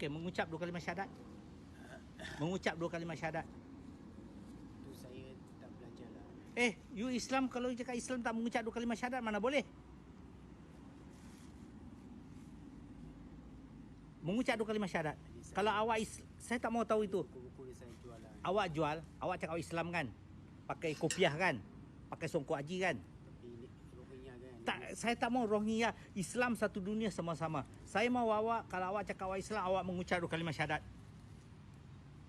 Okey, mengucap 2 kalimah syahadat. Mengucap 2 kalimah syahadat. Itu saya tak belajar lah. You Islam, kalau cakap Islam tak mengucap 2 kalimah syahadat, mana boleh? Mengucap 2 kalimah syahadat. Kalau awak saya tak mau tahu itu. Buku-buku ni saya jual lah. Awak jual, awak cakap Islam kan? Pakai kopiah kan? Pakai songkok haji kan? Tapi Rohingya kan. Tak, saya tak mau Rohingya. Islam satu dunia sama-sama. Saya mau awak, kalau awak cakap awak Islam, awak mengucap 2 kalimah syahadat.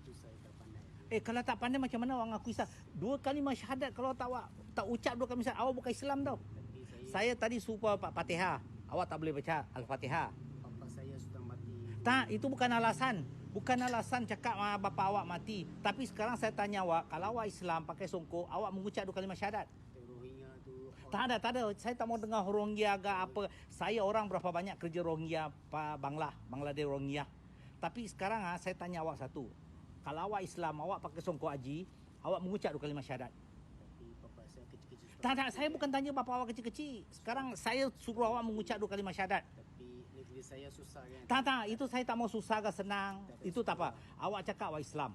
Itu saya tak pandai. Kalau tak pandai macam mana awak ngaku Islam? 2 kalimah syahadat, kalau awak tak ucap 2 kalimah syahadat, awak bukan Islam tau. Tapi Saya tadi suruh Fatihah. Awak tak boleh baca Al-Fatihah. bapa saya sudah mati. Tak, itu bukan alasan. Bukan alasan cakap bapa awak mati. Tapi sekarang saya tanya awak, kalau awak Islam pakai songkok, awak mengucap 2 kalimah syahadat. Rohingya tu. Tak ada. Saya tak mau dengar Rohingya ke apa. Saya orang berapa banyak kerja Rohingya, Bangladesh Rohingya. Tapi sekarang saya tanya awak satu. Kalau awak Islam, awak pakai songkok haji, awak mengucap 2 kalimah syahadat. Tapi bapa saya kecil-kecil. Tak, saya bukan tanya bapa awak kecil-kecil. Sekarang saya suruh awak mengucap 2 kalimah syahadat. Tapi negeri saya susah kan. Tak, itu saya tak mau susah ke senang. Itu tak apa. Awak cakap awak Islam.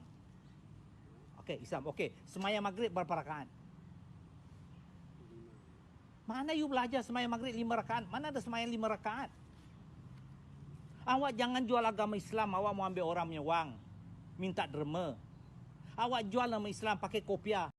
Okey, Islam. Okey, semayang maghrib berapa rakaat? 5. Mana you belajar semayang maghrib 5 rakaat? Mana ada semayang 5 rakaat? Awak jangan jual agama Islam, awak mau ambil orang punya wang. Minta derma. Awak jual nama Islam pakai kopiah.